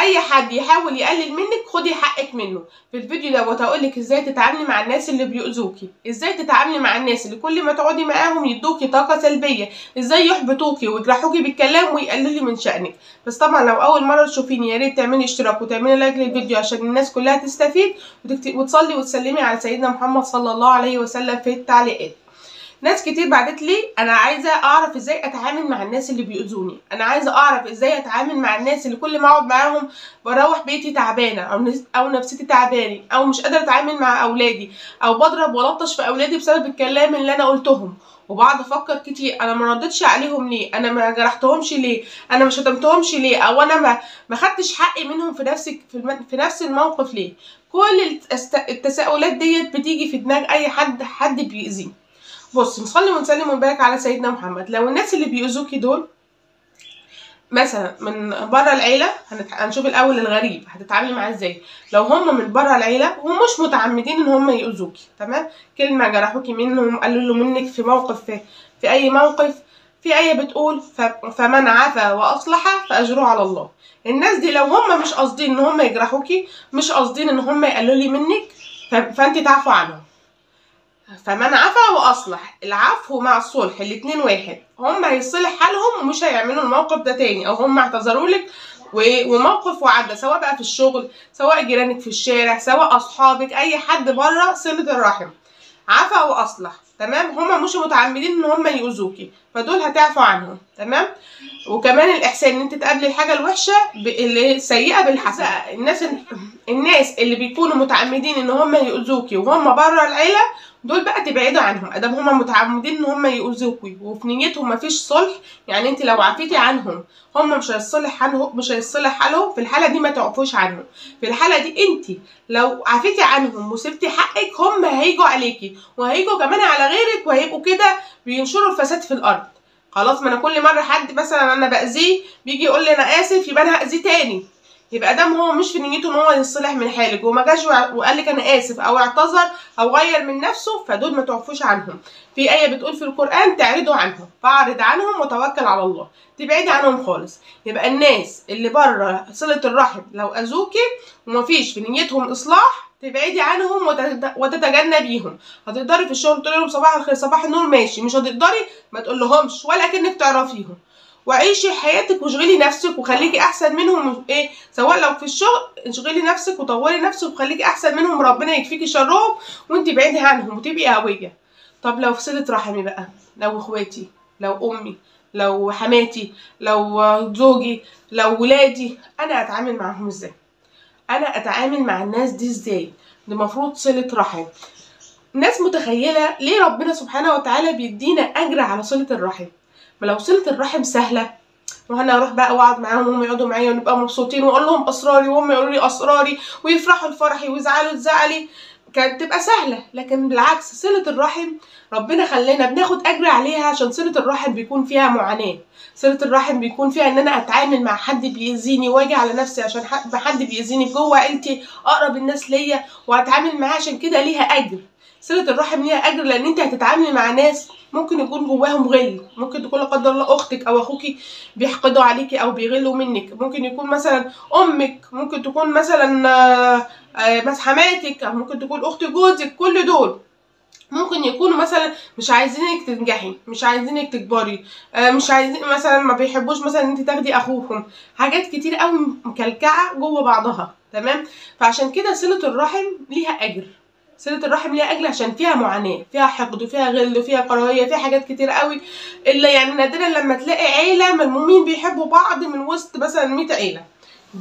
اي حد يحاول يقلل منك خدي حقك منه. في الفيديو دوت هقولك ازاي تتعاملي مع الناس اللي بيؤذوكي، ازاي تتعاملي مع الناس اللي كل ما تقعدي معاهم يدوكي طاقه سلبيه، ازاي يحبطوكي ويجرحوكي بالكلام ويقللوا من شأنك. بس طبعا لو اول مره تشوفيني يا ريت تعملي اشتراك وتعملي لايك للفيديو عشان الناس كلها تستفيد، وتصلي وتسلمي على سيدنا محمد صلى الله عليه وسلم في التعليقات. ناس كتير بعتت لي انا عايزه اعرف ازاي اتعامل مع الناس اللي بيؤذوني، انا عايزه اعرف ازاي اتعامل مع الناس اللي كل ما اقعد معاهم بروح بيتي تعبانه او نفسيتي تعباني او مش قادره اتعامل مع اولادي او بضرب ولطش في اولادي بسبب الكلام اللي انا قلتهم. وبقعد افكر كتير انا ما ردتش عليهم ليه، انا ما جرحتهمش ليه، انا ما شتمتهمش ليه، او انا ما خدتش حقي منهم في نفس الموقف ليه. كل التساؤلات ديت بتيجي في دماغ اي حد بيأذيني. بص، نصلي ونسلم ونبارك على سيدنا محمد. لو الناس اللي بيؤذوكي دول مثلا من بره العيله، هنشوف الاول الغريب هتتعاملي معاه ازاي. لو هم من بره العيله ومش متعمدين ان هم يؤذوكي، تمام، كلمه جرحوكي منهم، قللوا منك في موقف، في اي موقف، في آية بتقول فمن عفا واصلح فاجره على الله. الناس دي لو هم مش قاصدين ان هم يجرحوكي، مش قاصدين ان هم يقللوا منك، فانت تعفو عنهم. فمن عفا واصلح، العفو مع الصلح الاتنين واحد. هم هيصلح حالهم ومش هيعملوا الموقف ده تاني، او هم اعتذروا لك وموقف وعدى، سواء بقى في الشغل، سواء جيرانك في الشارع، سواء اصحابك، اي حد بره صلة الرحم. عفا واصلح، تمام، هم مش متعمدين ان هم يؤذوكي، فدول هتعفو عنهم، تمام. وكمان الاحسان ان انت تقابلي الحاجه الوحشه اللي سيئه بالحسنه. الناس اللي بيكونوا متعمدين ان هم يؤذوكي وهم بره العيله، دول بقى تبعدوا عنهم ادام هم متعمدين ان هم يؤذوكي وفي نيتهم مفيش صلح. يعني انت لو عفيتي عنهم هم مش هيصلح حالهم، في الحاله دي ما تعفوش عنهم. في الحاله دي انت لو عفيتي عنهم وسبتي حقك، هم هيجوا عليكي وهيجوا كمان على غيرك، وهيبقوا كده بينشروا الفساد في الارض. خلاص، ما انا كل مره حد مثلا انا باذيه بيجي يقول لي انا اسف، يبقى انا هاذيه تاني. يبقى دام هو مش في نيته ان هو يصلح من حالك وما جاش وقال لك انا اسف او اعتذر او غير من نفسه، فدول ما تعفوش عنهم. في آية بتقول في القرآن تعرضوا عنهم، فاعرض عنهم وتوكل على الله، تبعدي عنهم خالص. يبقى الناس اللي بره صلة الرحم لو اذوكي ومفيش في نيتهم اصلاح، تبعدي عنهم وتتجنبيهم. هتقدري في الشغل تقولي لهم صباح الخير صباح النور ماشي، مش هتقدري ما تقولهمش ولا كأنك تعرفيهم. وعيشي حياتك واشغلي نفسك وخليكي احسن منهم. ايه، سواء لو في الشغل اشغلي نفسك وطوري نفسك وخليكي احسن منهم، ربنا يكفيكي شرهم وانت بعيدي عنهم وتبقي قويه. طب لو في صله رحمي بقى، لو اخواتي، لو امي، لو حماتي، لو زوجي، لو ولادي، انا اتعامل معاهم ازاي؟ انا اتعامل مع الناس دي ازاي؟ دي المفروض صله رحم. ناس متخيله ليه ربنا سبحانه وتعالى بيدينا اجر على صله الرحم؟ ما لو صله الرحم سهله وانا اروح بقى واقعد معاهم وهم يقعدوا معايا ونبقى مبسوطين واقول لهم اسراري وهم يقولوا لي اسراري ويفرحوا لفرحي ويزعلوا لزعلي، كانت تبقى سهله. لكن بالعكس، صله الرحم ربنا خلانا بناخد اجر عليها، عشان صله الرحم بيكون فيها معاناه. صله الرحم بيكون فيها ان انا اتعامل مع حد بيأذيني واجي على نفسي عشان حد بيأذيني جوه عيلتي، اقرب الناس ليا، واتعامل معاه عشان كده ليها اجر. صله الرحم ليها اجر لان انت هتتعاملي مع ناس ممكن يكون جواهم غل، ممكن تكون لا قدر الله اختك او اخوكي بيحقدوا عليكي او بيغلوا منك، ممكن يكون مثلا امك، ممكن تكون مثلا حماتك، او ممكن تكون اخت جوزك. كل دول ممكن يكونوا مثلا مش عايزينك تنجحي، مش عايزينك تكبري، مش عايزين مثلا، ما بيحبوش مثلا ان انت تاخدي اخوهم. حاجات كتير قوي مكلكعه جوه بعضها، تمام. فعشان كده صله الرحم ليها اجر. صله الرحم ليها اجر عشان فيها معاناه، فيها حقد وفيها غل وفيها كراهيه، فيها حاجات كتير قوي. الا يعني نادرا لما تلاقي عيله ملمومين بيحبوا بعض من وسط مثلا 100 عيله،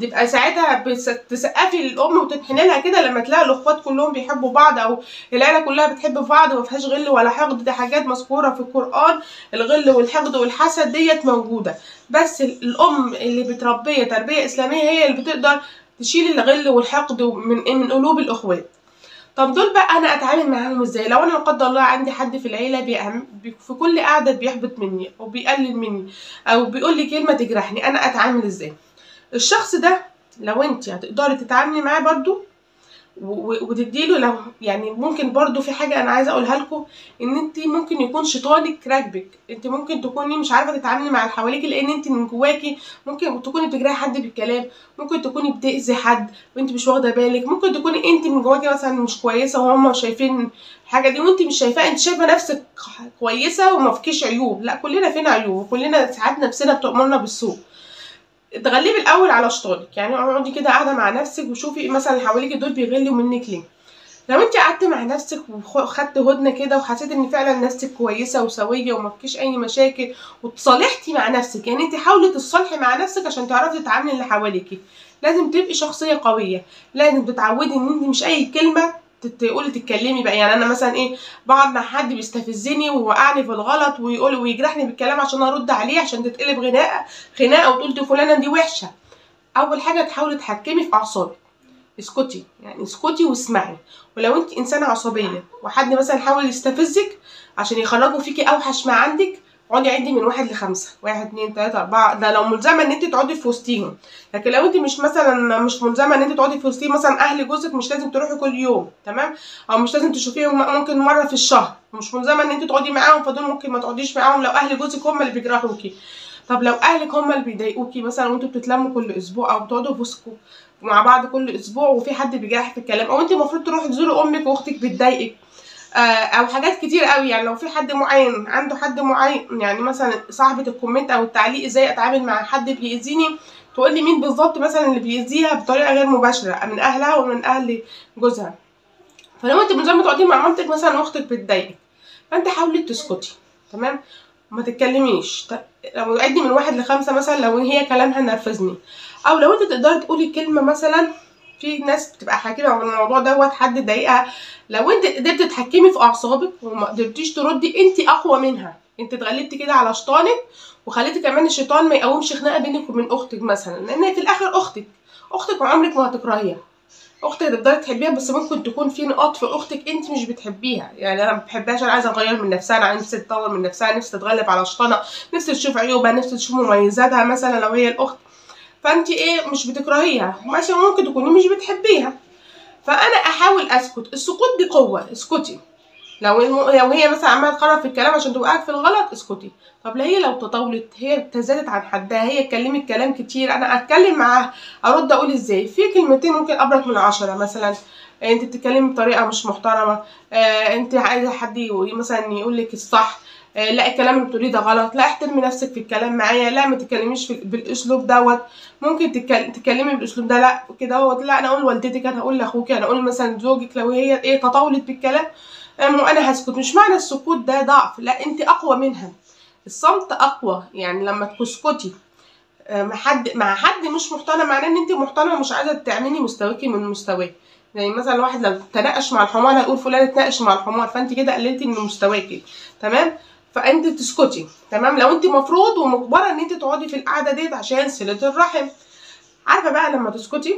تبقى ساعتها تسقفي للام وتنحني لها كده لما تلاقي الاخوات كلهم بيحبوا بعض او العيله كلها بتحب بعض وما فيهاش غل ولا حقد. دي حاجات مذكوره في القران، الغل والحقد والحسد ديت موجوده، بس الام اللي بتربيه تربيه اسلاميه هي اللي بتقدر تشيل الغل والحقد من قلوب الاخوات. طب دول بقى انا اتعامل معاهم ازاي؟ لو انا لا قدر الله عندي حد في العيله في كل قعده بيحبط مني او بيقلل مني او بيقول لي كلمه تجرحني، انا اتعامل ازاي؟ الشخص ده لو انت هتقدري تتعاملي معاه برضو وتديله. لو يعني ممكن برضو في حاجه انا عايزه اقولها لكم، ان انت ممكن يكون شيطانك راكبك، انت ممكن تكوني مش عارفه تتعاملي مع اللي حواليكي، لان انت من جواكي ممكن تكوني بتجرحي حد بالكلام، ممكن تكوني بتاذي حد وانت مش واخده بالك، ممكن تكوني انت من جواكي مثلا مش كويسه وهم شايفين الحاجه دي وانت مش شايفاها، انت شايفه نفسك كويسه وما فيكيش عيوب. لا، كلنا فينا عيوب، وكلنا ساعات نفسنا بتأمرنا بالسوء. اتغلبي الاول على شيطانك، يعني اقعدي كده قاعده مع نفسك وشوفي مثلا اللي حواليكي دول بيغلوا منك ليه. لو انت قعدت مع نفسك وخدت هدنه كده وحسيت ان فعلا نفسك كويسه وسويه وما فيكيش اي مشاكل وتصالحتي مع نفسك، يعني انت حاولي تصالحي مع نفسك عشان تعرفي تتعاملي اللي حواليكي. لازم تبقي شخصيه قويه، لازم تتعودي ان انت مش اي كلمه تقولي تتكلمي بقى. يعني انا مثلا ايه، بقعد مع حد بيستفزني ويوقعني في الغلط ويقول ويجرحني بالكلام عشان ارد عليه، عشان تتقلب خناقه وتقول دي فلانه دي وحشه. اول حاجه تحاولي تحكمي في اعصابك، اسكتي، يعني اسكتي واسمعي. ولو انت انسانه عصبيه وحد مثلا حاول يستفزك عشان يخرجوا فيكي اوحش ما عندك، اقعدي عدي من 1 ل5، 1 2 3 4، ده لو ملزمه ان انت تقعدي في وسطيهم. لكن لو انت مش مثلا مش ملزمه ان انت تقعدي في وسطيهم، مثلا اهل جوزك مش لازم تروحي كل يوم، تمام، او مش لازم تشوفيهم، ممكن مره في الشهر، مش ملزمه ان انت تقعدي معاهم، فدول ممكن ما تقعديش معاهم لو اهل جوزك هم اللي بيجرحوكي. طب لو اهلك هم اللي بيضايقوكي مثلا وانتوا بتتلموا كل اسبوع او بتقعدوا في وسطكم مع بعض كل اسبوع وفي حد بيجرح في الكلام، او انت المفروض تروحي تزوري امك واختك بتضايقك، او حاجات كتير قوي. يعني لو في حد معين عنده حد معين، يعني مثلا صاحبه الكومنت او التعليق ازاي اتعامل مع حد بيأذيني، تقول لي مين بالظبط مثلا اللي بيأذيها بطريقه غير مباشره من اهلها ومن اهل جوزها. فلو انت ملزمه تقعدي مع مامتك مثلا واختك بتضايقك، فانت حاولي تسكتي، تمام، ما تتكلميش. لو عدي من 1 ل5 مثلا لو هي كلامها نرفزني، او لو انت تقدري تقولي كلمه مثلا. في ناس بتبقى حكيمه عن الموضوع دوت، حد ضايقها، لو انت قدرتي تتحكمي في اعصابك وما قدرتيش تردي، انت اقوى منها، انت اتغلبتي كده على شيطانك وخليتي كمان الشيطان ما يقومش خناقه بينك وبين اختك مثلا، لان في الاخر اختك وعمرك ما هتكرهيها. اختك تقدري تحبيها، بس ممكن تكون في نقاط في اختك انت مش بتحبيها، يعني انا ما بحبهاش، انا عايزه اغير من نفسها، انا نفسي تطور من نفسها، نفسي تتغلب على شيطانها، نفسي تشوف عيوبها، نفسي تشوف مميزاتها مثلا لو هي الاخت. فانت ايه، مش بتكرهيها ماشي، ممكن تكوني مش بتحبيها. فانا احاول اسكت، السكوت دي قوه، اسكتي. لو هي مثلا عماله تخرب في الكلام عشان توقعك في الغلط، اسكتي. طب هي لو تطاولت، هي تزادت عن حدها، هي اتكلمت كلام كتير، انا اتكلم معاها ارد اقول ازاي؟ في كلمتين ممكن ابرك من 10 مثلا، انت بتتكلمي بطريقه مش محترمه، انت عايزه حد مثلا يقول لك الصح، لا الكلام اللي بتقوليه ده غلط، لا احترمي نفسك في الكلام معايا، لا ما تتكلميش بالاسلوب دوت، ممكن تتكلمي بالاسلوب ده، لا كده هو، لا انا اقول لوالدتك، انا اقول لاخوك، انا اقول مثلا زوجك لو هي ايه تطاولت بالكلام، وانا هسكت. مش معنى السكوت ده ضعف، لا انت اقوى منها، الصمت اقوى. يعني لما تسكتي مع حد مش محترم، معناه ان انت محترمه مش عايزه تعملي مستواكي من مستواه. يعني مثلا الواحد لو تناقش مع الحمار هيقول فلان اتناقش مع الحمار، فانت كده قللتي من مستواكي، تمام، فانت تسكتي، تمام. لو انت مفروض ومجبره ان انت تقعدي في القعده ديت عشان صله الرحم، عارفه بقى لما تسكتي،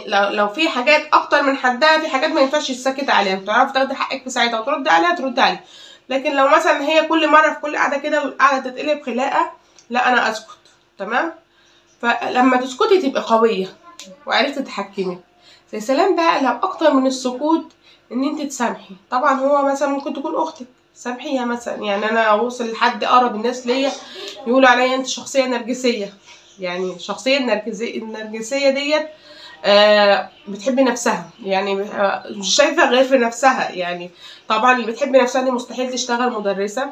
لو في حاجات اكتر من حدها، في حاجات ما ينفعش تسكت عليها، بتعرفي تاخدي حقك في ساعتها وتردي عليها، تردي عليها. لكن لو مثلا هي كل مره في كل قعده كده والقعده تتقلب خناقه، لا انا اسكت، تمام. فلما تسكتي تبقى قويه وعرفتي تتحكمي. يا سلام بقى لو اكتر من السكوت ان انت تسامحي. طبعا هو مثلا ممكن تكون اختك، سامحيها مثلا. يعني انا اوصل لحد اقرب الناس ليا يقولوا عليا انت شخصيه نرجسيه. يعني الشخصيه النرجسيه ديت بتحب نفسها، يعني مش شايفه غير في نفسها. يعني طبعا اللي بتحب نفسها دي مستحيل تشتغل مدرسه،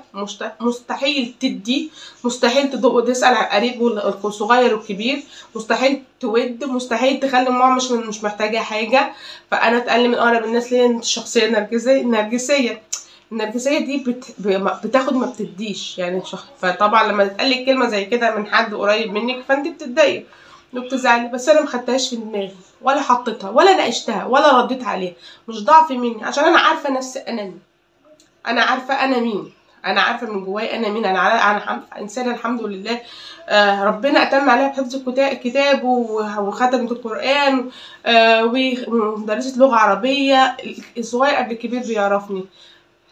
مستحيل تدي، مستحيل تسال عن قريب الصغير والكبير، مستحيل تود، مستحيل تخلي ماما مش محتاجه حاجه. فانا اتقل من اقرب الناس ليا انت شخصيه نرجسيه. النرجسيه دي بتاخد ما بتديش، يعني فطبعا لما تتقال كلمه زي كده من حد قريب منك فانت بتتضايقي وبتزعلي. بس انا مخدتهاش في دماغي ولا حطيتها ولا ناقشتها ولا رديت عليها. مش ضعف مني، عشان انا عارفه نفسي انا مين، انا عارفه انا مين، انا عارفه من جوايا انا مين. انا انسانه الحمد لله، ربنا اتم عليها بحفظ الكتاب وختمت القران، ومدرسه لغه عربيه، الصغير قبل الكبير بيعرفني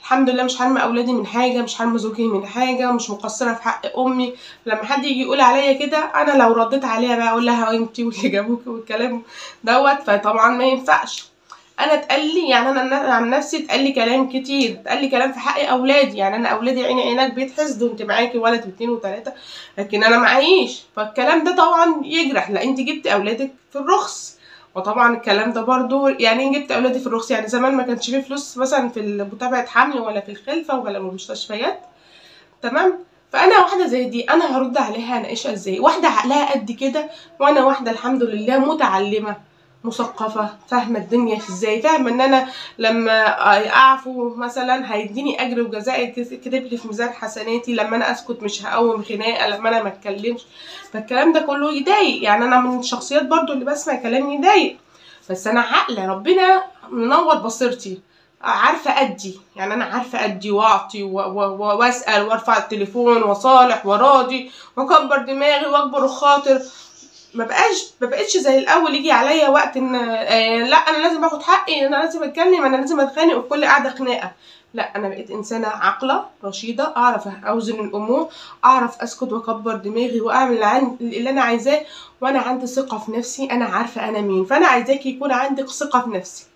الحمد لله مش حارمه اولادي من حاجه، مش حارمه زوجي من حاجه، مش مقصره في حق امي. لما حد يجي يقول عليا كده انا لو رديت عليها بقى اقول لها انتي واللي جابوكي والكلام دوت، فطبعا ما ينفعش. انا اتقال لي يعني انا عن نفسي اتقال لي كلام كتير، اتقال لي كلام في حق اولادي. يعني انا اولادي عيني عينك بيتحسدوا، انت معاكي ولد واثنين وثلاثه لكن انا معيش، فالكلام ده طبعا يجرح. لا انت جبت اولادك في الرخص، وطبعا الكلام ده برضو يعني جبت اولادي في الرخص. يعني زمان ما كانش فيه فلوس مثلا في متابعه حمل ولا في الخلفه ولا المستشفيات، تمام. فانا واحده زي دي انا هرد عليها اناقشها ازاي؟ واحده عقلها قد كده، وانا واحده الحمد لله متعلمه مثقفه، فاهمه الدنيا ازاي، فاهمه ان انا لما اعفو مثلا هيديني اجر وجزاء كتب لي في ميزان حسناتي، لما انا اسكت مش هقوم خناقه، لما انا ما اتكلمش. فالكلام ده كله يضايق، يعني انا من الشخصيات برضو اللي بسمع كلام يضايق، بس انا عاقله، ربنا منور بصيرتي، عارفه ادي. يعني انا عارفه ادي واعطي واسال وارفع التليفون وصالح وراضي واكبر دماغي واكبر الخاطر. ما بقتش زي الاول يجي عليا وقت ان لا انا لازم اخد حقي، انا لازم اتكلم، انا لازم اتخانق وفي كل قعده خناقه. لا انا بقيت انسانه عاقله رشيده، اعرف اوزن الامور، اعرف اسكت واكبر دماغي واعمل اللي انا عايزاه، وانا عندي ثقه في نفسي، انا عارفه انا مين. فانا عايزاكي يكون عندك ثقه في نفسك.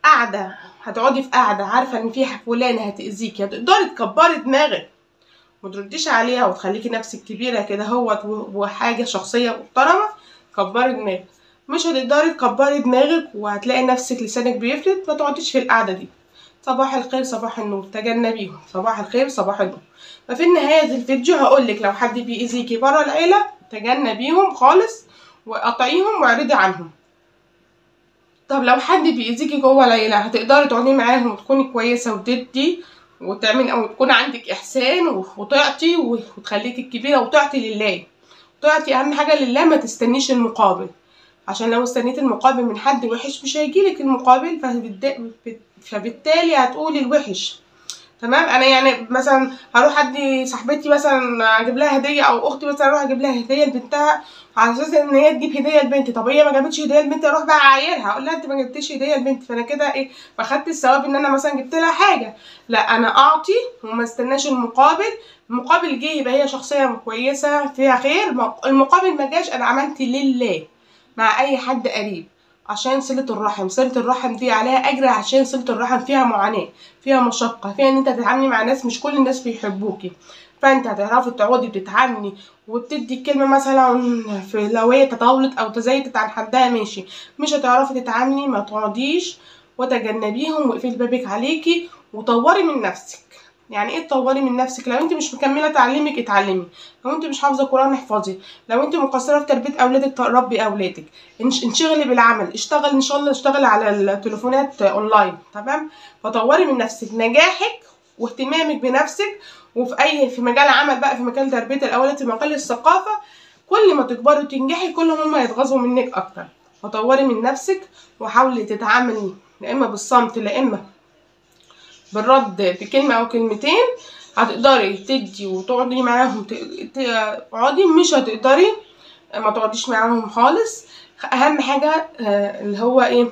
قاعده هتقعدي في قاعده عارفه ان في فلانه هتاذيكي، هتقدري تكبري دماغك ومترديش عليها وتخليكي نفسك كبيره كده هوت وحاجه شخصيه محترمه، كبري دماغك. مش هتقدري تكبري دماغك وهتلاقي نفسك لسانك بيفلت، ما تقعديش في القعده دي. صباح الخير صباح النور، تجنبيهم. صباح الخير صباح النور. ففي نهايه الفيديو هقولك لو حد بيأذيكي بره العيله تجنبيهم خالص وقطعيهم واعرضي عنهم. طب لو حد بيأذيكي جوه العيله هتقدري تقعدي معاهم وتكوني كويسه وتدي وتعملي او يكون عندك احسان وتعطي وتخليكي كبيره وتعطي لله. تعطي اهم حاجه لله، ما تستنيش المقابل، عشان لو استنيت المقابل من حد وحش مش هيجيلك المقابل، فبالتالي هتقولي الوحش. تمام. انا يعني مثلا هروح ادي صاحبتي مثلا اجيب لها هديه، او اختي مثلا اروح اجيب لها هديه لبنتها على اساس ان هي تجيب هديه لبنتي. طب هي ما جابتش هديه لبنتي، اروح بقى اعايرها اقول لها انت ما جبتيش هديه لبنتي، فانا كده ايه؟ فاخدت الثواب ان انا مثلا جبت لها حاجه. لا انا اعطي وما استناش المقابل. المقابل جه يبقى هي شخصيه كويسه فيها خير، المقابل ما جاش انا عملت لله مع اي حد قريب عشان صلة الرحم. صلة الرحم دي عليها اجر، عشان صلة الرحم فيها معاناة، فيها مشقة، فيها ان انت تتعاملي مع ناس مش كل الناس بيحبوكي، فانت هتعرفي تقعدي بتتعاملي وتدي الكلمة مثلا في لو هي تطاولت او تزايدت عن حدها ماشي، مش هتعرفي تتعاملي ما تقعديش وتجنبيهم واقفلي بابك عليكي وطوري من نفسك. يعني ايه تطوري من نفسك؟ لو انت مش مكمله تعليمك اتعلمي، لو انت مش حافظه قران احفظي، لو انت مقصره في تربيه اولادك ربي اولادك، انشغلي بالعمل، اشتغل ان شاء الله، اشتغلي على التليفونات اونلاين، تمام. فطوري من نفسك. نجاحك واهتمامك بنفسك في مجال عمل بقى، في مجال تربيه الاولاد، في مجال الثقافه، كل ما تكبري وتنجحي كل ما هم يتغاظوا منك اكتر. فطوري من نفسك وحاولي تتعاملي لا اما بالصمت لا اما بالرد بكلمة أو كلمتين. هتقدري تدي وتقعدي معاهم، تقعدي، مش هتقدري ما تقعديش معاهم خالص. أهم حاجة اللي هو إيه؟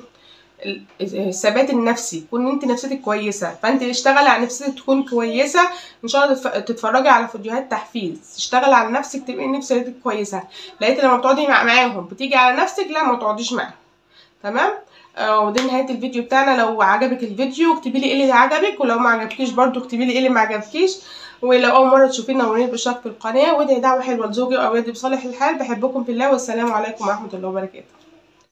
الثبات النفسي، تكون انت نفسيتك كويسه، فانت اشتغلي على نفسيتك تكون كويسه. ان شاء الله تتفرجي على فيديوهات تحفيز، اشتغلي على نفسك تبقي نفسيتك كويسه. لقيتي لما بتقعدي معاهم بتيجي على نفسك، لا ما تقعديش معاهم، تمام. ودي نهايه الفيديو بتاعنا. لو عجبك الفيديو اكتبي لي ايه اللي عجبك، ولو ما عجبكيش برضو اكتبي لي ايه اللي ما عجبكيش. ولو اول مره تشوفينا نوريني بالاشتراك في القناه، وادعي دعوه حلوه لزوجي واولادي بصالح الحال. بحبكم في الله، والسلام عليكم ورحمه الله وبركاته.